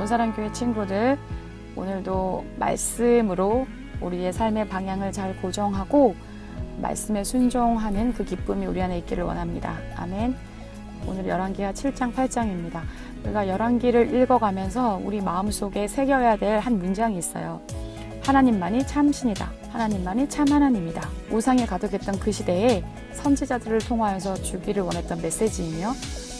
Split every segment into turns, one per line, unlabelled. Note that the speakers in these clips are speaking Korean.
온사랑교회 친구들, 오늘도 말씀으로 우리의 삶의 방향을 잘 고정하고 말씀에 순종하는 그 기쁨이 우리 안에 있기를 원합니다. 아멘. 오늘 열왕기하 7장 8장입니다. 우리가 열왕기를 읽어가면서 우리 마음속에 새겨야 될 한 문장이 있어요. 하나님만이 참 신이다. 하나님만이 참 하나님이다. 우상에 가득했던 그 시대에 선지자들을 통하여서 주기를 원했던 메시지이며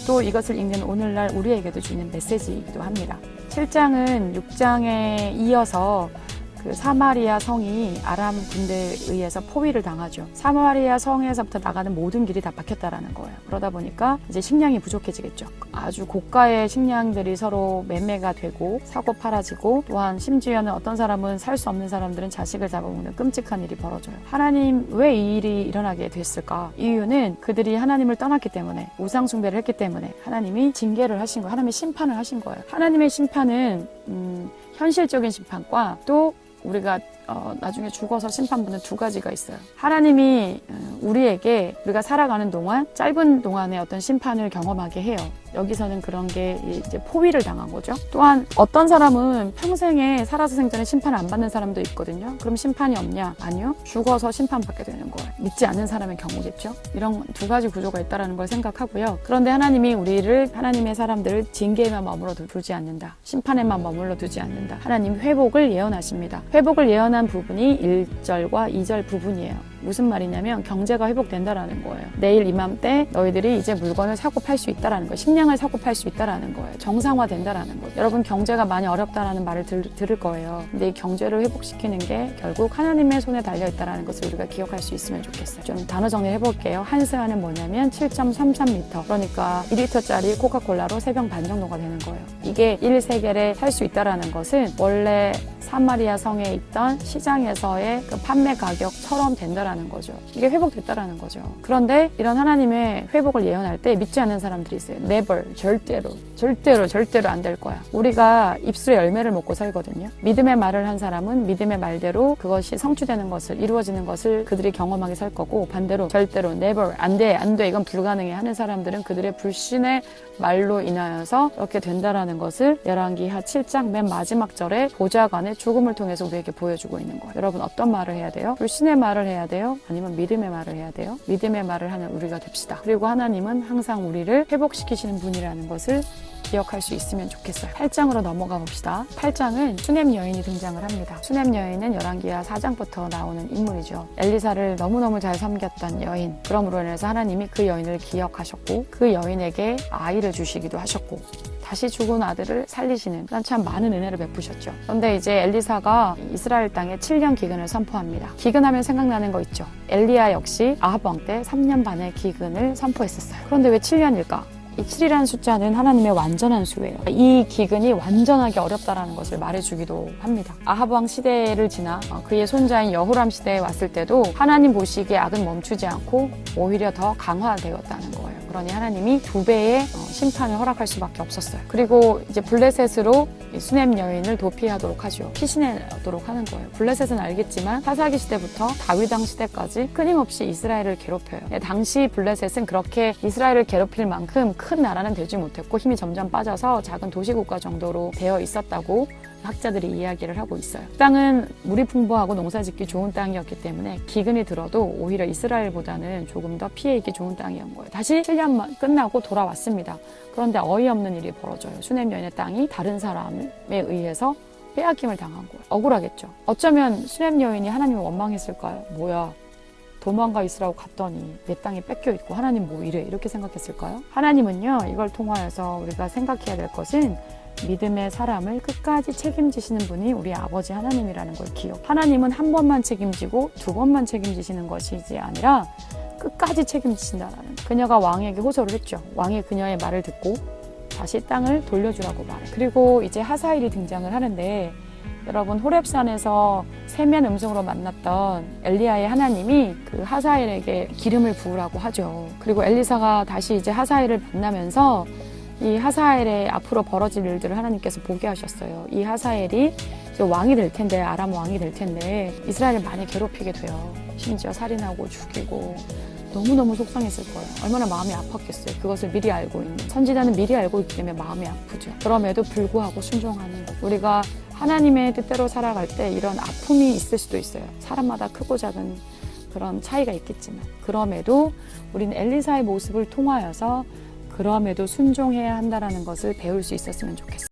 또 이것을 읽는 오늘날 우리에게도 주는 메시지이기도 합니다. 7장은 6장에 이어서 그 사마리아 성이 아람 군대에 의해서 포위를 당하죠. 사마리아 성에서부터 나가는 모든 길이 다 막혔다라는 거예요. 그러다 보니까 이제 식량이 부족해지겠죠. 아주 고가의 식량들이 서로 매매가 되고 사고 팔아지고, 또한 심지어는 어떤 사람은 살 수 없는 사람들은 자식을 잡아먹는 끔찍한 일이 벌어져요. 하나님 왜 이 일이 일어나게 됐을까? 이유는 그들이 하나님을 떠났기 때문에, 우상 숭배를 했기 때문에 하나님이 징계를 하신 거예요. 하나님의 심판을 하신 거예요. 하나님의 심판은 현실적인 심판과 또 우리가 나중에 죽어서 심판받는 두 가지가 있어요. 하나님이 우리에게 우리가 살아가는 동안, 짧은 동안에 어떤 심판을 경험하게 해요. 여기서는 그런 게 이제 포위를 당한 거죠. 또한 어떤 사람은 평생에 살아서 생전에 심판을 안 받는 사람도 있거든요. 그럼 심판이 없냐? 아니요. 죽어서 심판받게 되는 거예요. 믿지 않는 사람의 경우겠죠. 이런 두 가지 구조가 있다는 걸 생각하고요. 그런데 하나님이 우리를, 하나님의 사람들을 징계에만 머물러 두지 않는다. 심판에만 머물러 두지 않는다. 하나님 회복을 예언하십니다. 회복을 예언한 부분이 1절과 2절 부분이에요. 무슨 말이냐면 경제가 회복된다라는 거예요. 내일 이맘때 너희들이 이제 물건을 사고 팔 수 있다라는 거예요. 식량을 사고 팔 수 있다라는 거예요. 정상화된다라는 거예요. 여러분 경제가 많이 어렵다라는 말을 들을 거예요. 근데 이 경제를 회복시키는 게 결국 하나님의 손에 달려있다라는 것을 우리가 기억할 수 있으면 좋겠어요. 좀 단어 정리를 해볼게요. 한스하는 뭐냐면 7.33리터, 그러니까 2리터짜리 코카콜라로 3병 반 정도가 되는 거예요. 이게 1세겔에 살 수 있다라는 것은 원래 사마리아 성에 있던 시장에서의 그 판매 가격처럼 된다라는 거죠. 이게 회복됐다라는 거죠. 그런데 이런 하나님의 회복을 예언할 때 믿지 않는 사람들이 있어요. Never, 절대로 안 될 거야. 우리가 입술의 열매를 먹고 살거든요. 믿음의 말을 한 사람은 믿음의 말대로 그것이 성취되는 것을, 이루어지는 것을 그들이 경험하게 살 거고, 반대로 절대로 never, 안 돼, 이건 불가능해 하는 사람들은 그들의 불신의 말로 인하여서 이렇게 된다라는 것을 열왕기하 7장 맨 마지막 절에 보좌관의 죽음을 통해서 우리에게 보여주고 있는 거예요. 여러분 어떤 말을 해야 돼요? 불신의 말을 해야 돼요? 아니면 믿음의 말을 해야 돼요? 믿음의 말을 하는 우리가 됩시다. 그리고 하나님은 항상 우리를 회복시키시는 분이라는 것을 기억할 수 있으면 좋겠어요. 8장으로 넘어가 봅시다. 8장은 수넴 여인이 등장을 합니다. 수넴 여인은 열왕기하 4장부터 나오는 인물이죠. 엘리사를 너무너무 잘 섬겼던 여인. 그러므로 인해서 하나님이 그 여인을 기억하셨고 그 여인에게 아이를 주시기도 하셨고 다시 죽은 아들을 살리시는, 참 많은 은혜를 베푸셨죠. 그런데 이제 엘리사가 이스라엘 땅에 7년 기근을 선포합니다. 기근하면 생각나는 거 있죠. 엘리야 역시 아합 왕 때 3년 반의 기근을 선포했었어요. 그런데 왜 7년일까? 이 7이라는 숫자는 하나님의 완전한 수예요. 이 기근이 완전하게 어렵다라는 것을 말해주기도 합니다. 아합 왕 시대를 지나 그의 손자인 여호람 시대에 왔을 때도 하나님 보시기에 악은 멈추지 않고 오히려 더 강화되었다는 거예요. 그러니 하나님이 2배의 심판을 허락할 수밖에 없었어요. 그리고 이제 블레셋으로 수넴 여인을 도피하도록 하죠. 피신하도록 하는 거예요. 블레셋은 알겠지만 사사기 시대부터 다윗 왕 시대까지 끊임없이 이스라엘을 괴롭혀요. 당시 블레셋은 그렇게 이스라엘을 괴롭힐 만큼 큰 나라는 되지 못했고 힘이 점점 빠져서 작은 도시국가 정도로 되어 있었다고 학자들이 이야기를 하고 있어요. 땅은 물이 풍부하고 농사짓기 좋은 땅이었기 때문에 기근이 들어도 오히려 이스라엘보다는 조금 더 피해 있기 좋은 땅이었던 거예요. 다시 7년 끝나고 돌아왔습니다. 그런데 어이없는 일이 벌어져요. 수넴 여인의 땅이 다른 사람에 의해서 빼앗김을 당한 거예요. 억울하겠죠. 어쩌면 수넴 여인이 하나님을 원망했을까요? 뭐야, 도망가 있으라고 갔더니 내 땅이 뺏겨 있고 하나님 뭐 이래, 이렇게 생각했을까요? 하나님은요, 이걸 통하여서 우리가 생각해야 될 것은 믿음의 사람을 끝까지 책임지시는 분이 우리 아버지 하나님이라는 걸 기억. 하나님은 한 번만 책임지고 2번만 책임지시는 것이지 아니라 끝까지 책임지신다라는 거예요. 그녀가 왕에게 호소를 했죠. 왕이 그녀의 말을 듣고 다시 땅을 돌려주라고 말해. 그리고 이제 하사엘이 등장을 하는데, 여러분 호렙산에서 세면 음성으로 만났던 엘리야의 하나님이 그 하사엘에게 기름을 부으라고 하죠. 그리고 엘리사가 다시 이제 하사엘을 만나면서 이 하사엘의 앞으로 벌어질 일들을 하나님께서 보게 하셨어요. 이 하사엘이 이제 왕이 될 텐데, 아람 왕이 될 텐데 이스라엘을 많이 괴롭히게 돼요. 심지어 살인하고 죽이고 너무너무 속상했을 거예요. 얼마나 마음이 아팠겠어요. 그것을 미리 알고 있는. 선지자는 미리 알고 있기 때문에 마음이 아프죠. 그럼에도 불구하고 순종하는 것. 우리가 하나님의 뜻대로 살아갈 때 이런 아픔이 있을 수도 있어요. 사람마다 크고 작은 그런 차이가 있겠지만 그럼에도 우리는 엘리사의 모습을 통하여서 그럼에도 순종해야 한다는 것을 배울 수 있었으면 좋겠어요.